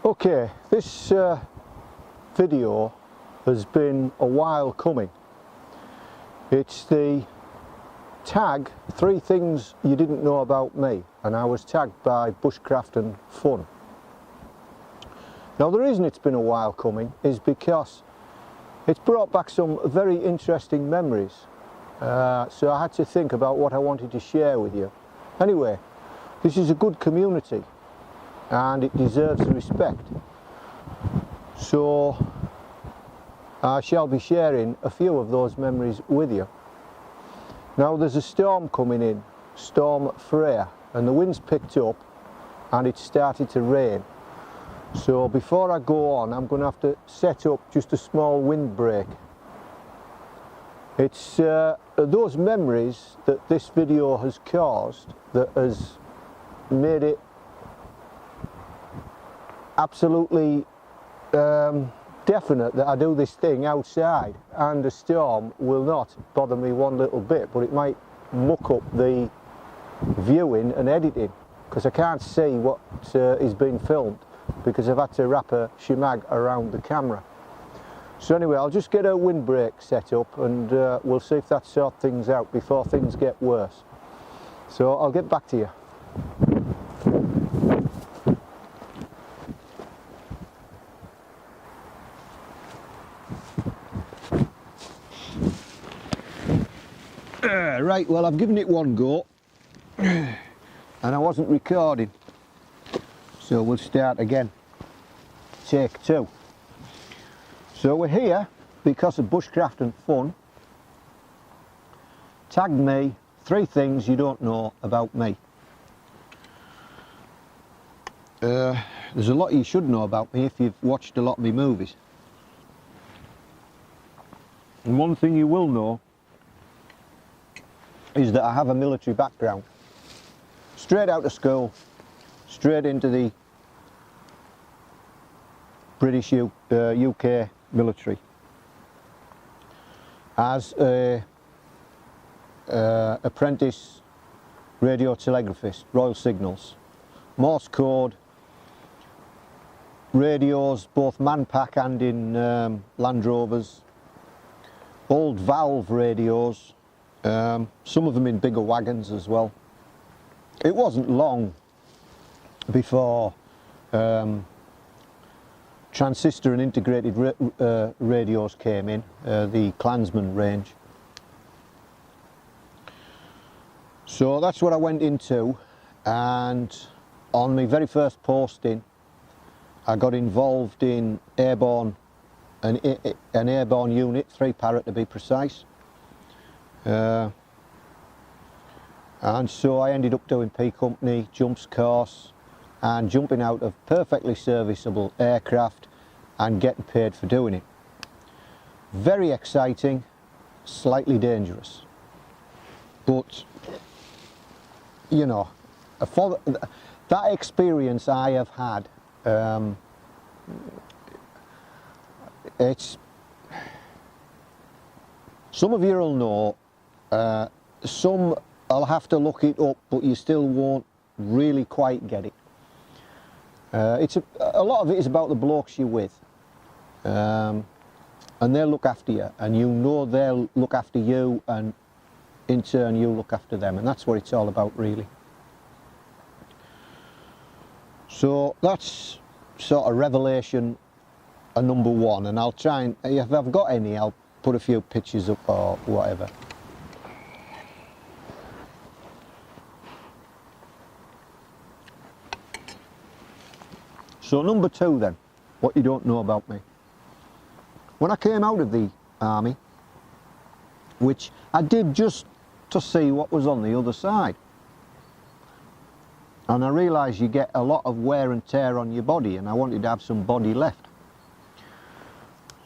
Okay, this video has been a while coming. It's the tag 3 things you didn't know about me, and I was tagged by Bushcraft N Fun. Now the reason it's been a while coming is because it's brought back some very interesting memories, so I had to think about what I wanted to share with you. Anyway, this is a good community and it deserves respect, so I shall be sharing a few of those memories with you. Now there's a storm coming in, Storm Freya, and the wind's picked up and it started to rain. So before I go on, I'm going to have to set up just a small windbreak. It's those memories that this video has caused that has made it absolutely definite that I do this thing outside, and the storm will not bother me one little bit, but it might muck up the viewing and editing because I can't see what is being filmed because I've had to wrap a shemag around the camera. So anyway, I'll just get a windbreak set up and we'll see if that sorts things out before things get worse. So I'll get back to you. Right, well, I've given it one go and I wasn't recording, so we'll start again. Take 2. So we're here because of Bushcraft N Fun tagged me 3 things you don't know about me. There's a lot you should know about me if you've watched a lot of my movies. And one thing you will know is that I have a military background. Straight out of school, straight into the British UK military as a apprentice radio telegraphist, Royal Signals, Morse code, radios, both man-pack and in Land Rovers, old valve radios, some of them in bigger wagons as well. It wasn't long before transistor and integrated radios came in, the Klansman range. So that's what I went into, and on my very first posting I got involved in airborne, an airborne unit, 3 Parrot to be precise. And so I ended up doing P Company, jumps course, and jumping out of perfectly serviceable aircraft and getting paid for doing it. Very exciting, slightly dangerous. But, you know, for that experience I have had, it's, some of you will know, some I'll have to look it up, but you still won't really quite get it. It's a lot of it is about the blokes you're with, and they'll look after you, and you know they'll look after you, and in turn you look after them, and that's what it's all about really. So that's sort of revelation number 1, and I'll try and, if I've got any, I'll put a few pictures up or whatever. So number 2 then, what you don't know about me. When I came out of the army, which I did just to see what was on the other side, and I realised you get a lot of wear and tear on your body, and I wanted to have some body left.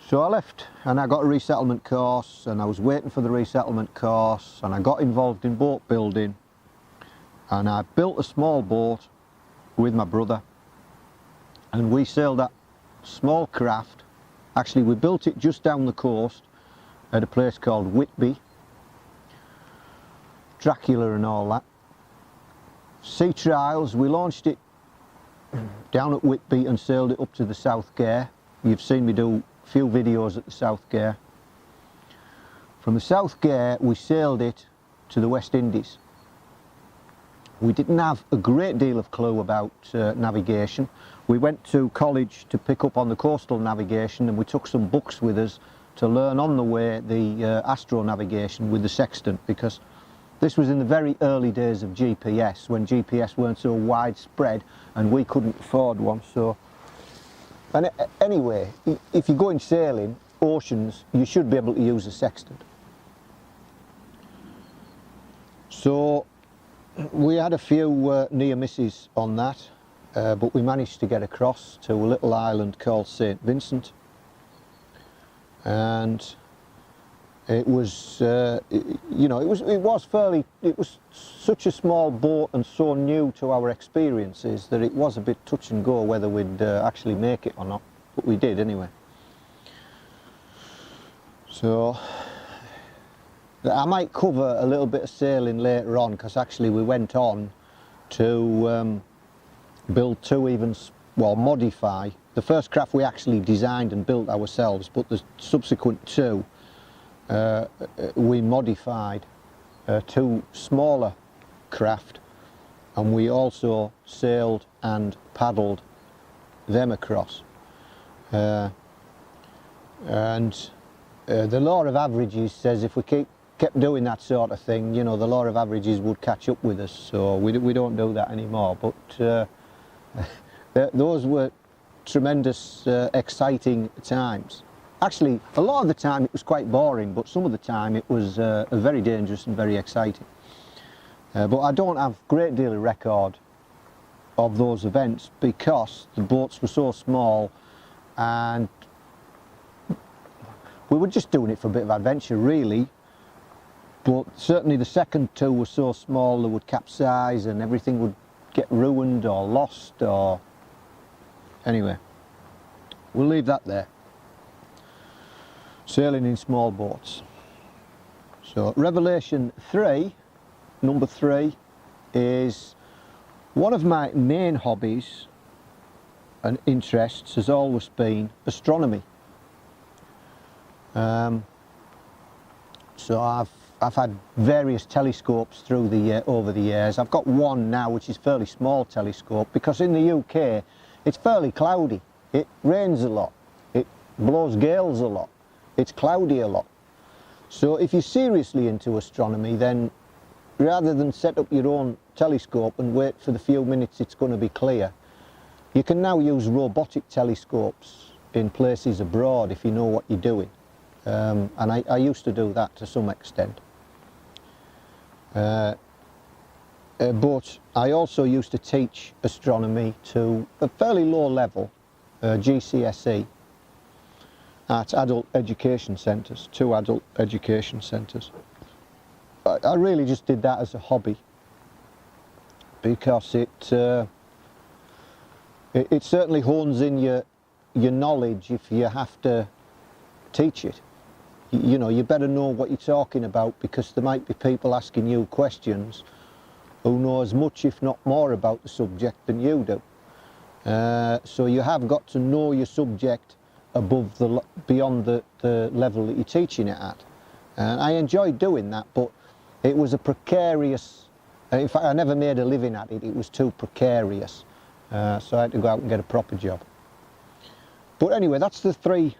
So I left and I got a resettlement course, and I was waiting for the resettlement course, and I got involved in boat building, and I built a small boat with my brother, and we sailed that small craft. Actually, we built it just down the coast at a place called Whitby, Dracula and all that. Sea trials, we launched it down at Whitby and sailed it up to the South Gare. You've seen me do a few videos at the South Gare. From the South Gare we sailed it to the West Indies. We didn't have a great deal of clue about navigation. We went to college to pick up on the coastal navigation, and we took some books with us to learn on the way the astro navigation with the sextant, because this was in the very early days of GPS, when GPS weren't so widespread and we couldn't afford one. So, and anyway, if you're going sailing oceans, you should be able to use a sextant. So we had a few near misses on that, but we managed to get across to a little island called St. Vincent, and it was, you know, it was such a small boat and so new to our experiences that it was a bit touch and go whether we'd actually make it or not, but we did anyway. So I might cover a little bit of sailing later on, because actually we went on to build modify. The first craft we actually designed and built ourselves, but the subsequent two we modified two smaller craft, and we also sailed and paddled them across. And the law of averages says if we kept doing that sort of thing, you know, the law of averages would catch up with us, so we don't do that anymore. But those were tremendous exciting times. Actually, a lot of the time it was quite boring, but some of the time it was very dangerous and very exciting. But I don't have a great deal of record of those events because the boats were so small, and we were just doing it for a bit of adventure really. But certainly the second two were so small they would capsize and everything would get ruined or lost, or anyway, we'll leave that there. Sailing in small boats. So Revelation 3, number 3, is one of my main hobbies and interests has always been astronomy. So I've had various telescopes through over the years. I've got one now which is a fairly small telescope, because in the UK it's fairly cloudy. It rains a lot, it blows gales a lot, it's cloudy a lot. So if you're seriously into astronomy, then rather than set up your own telescope and wait for the few minutes it's going to be clear, you can now use robotic telescopes in places abroad if you know what you're doing. And I used to do that to some extent. But I also used to teach astronomy to a fairly low level, GCSE, at adult education centres, 2 adult education centres. I really just did that as a hobby, because it certainly hones in your knowledge if you have to teach it. You know, you better know what you're talking about, because there might be people asking you questions who know as much if not more about the subject than you do. So you have got to know your subject beyond the level that you're teaching it at. And I enjoyed doing that, but it was a precarious, in fact I never made a living at it, it was too precarious. So I had to go out and get a proper job. But anyway, that's the three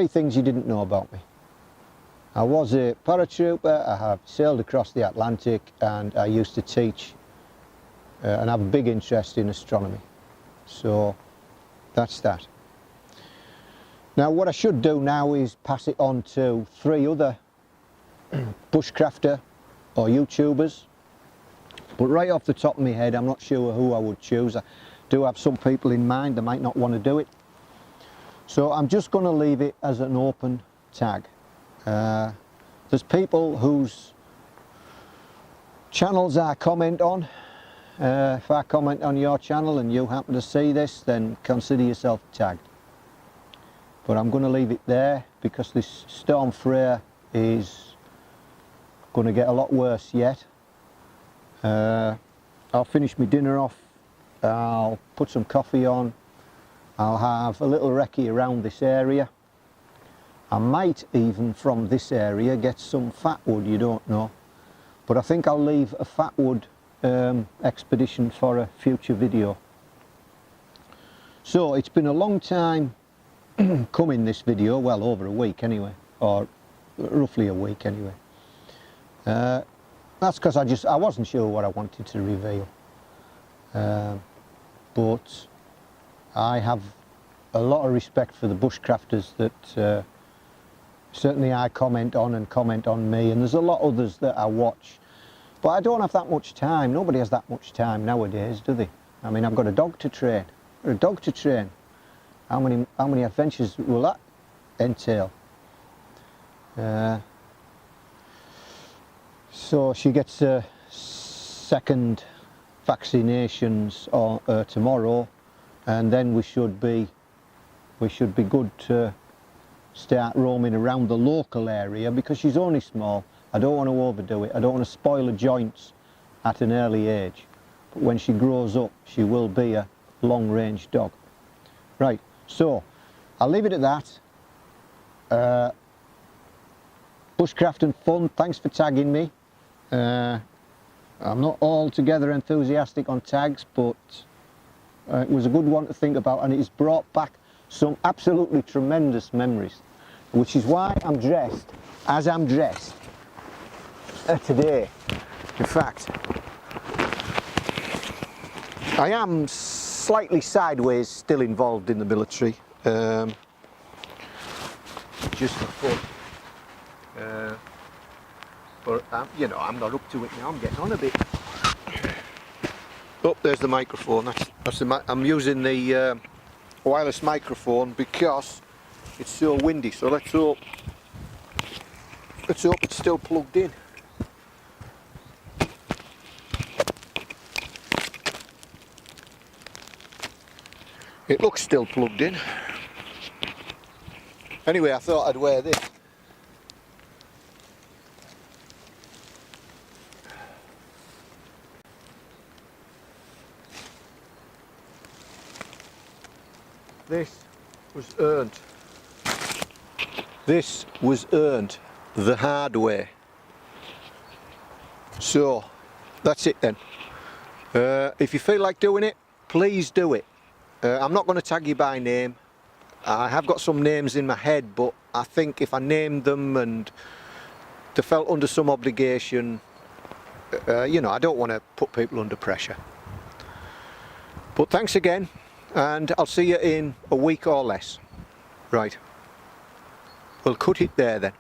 things you didn't know about me. I was a paratrooper, I have sailed across the Atlantic, and I used to teach and have a big interest in astronomy. So that's that. Now what I should do now is pass it on to 3 other bushcrafter or YouTubers, but right off the top of my head I'm not sure who I would choose. I do have some people in mind that might not want to do it. So I'm just going to leave it as an open tag. There's people whose channels I comment on. If I comment on your channel and you happen to see this, then consider yourself tagged. But I'm going to leave it there, because this storm Freya is going to get a lot worse yet. I'll finish my dinner off, I'll put some coffee on, I'll have a little recce around this area. I might even from this area get some fat wood, you don't know. But I think I'll leave a fat wood expedition for a future video. So it's been a long time coming, this video, well over a week anyway, or roughly a week anyway. That's because I wasn't sure what I wanted to reveal. But I have a lot of respect for the bushcrafters that certainly I comment on me, and there's a lot of others that I watch. But I don't have that much time. Nobody has that much time nowadays, do they? I mean, I've got a dog to train. How many adventures will that entail? So she gets second vaccinations tomorrow, and then we should be good to start roaming around the local area, because she's only small. I don't want to overdo it. I don't want to spoil her joints at an early age. But when she grows up, she will be a long-range dog. Right, so I'll leave it at that. Bushcraft N Fun, thanks for tagging me. I'm not altogether enthusiastic on tags, but it was a good one to think about, and it has brought back some absolutely tremendous memories, which is why I'm dressed as I'm dressed today. In fact, I am slightly sideways still involved in the military, just for fun. But you know, I'm not up to it now. I'm getting on a bit. Oh, there's the microphone. I'm using the wireless microphone because it's so windy. So let's hope it's still plugged in. It looks still plugged in. Anyway, I thought I'd wear this. This was earned. This was earned the hard way. So that's it then. If you feel like doing it, please do it. I'm not going to tag you by name. I have got some names in my head, but I think if I named them and they felt under some obligation, you know, I don't want to put people under pressure. But thanks again, and I'll see you in a week or less. Right, we'll cut it there then.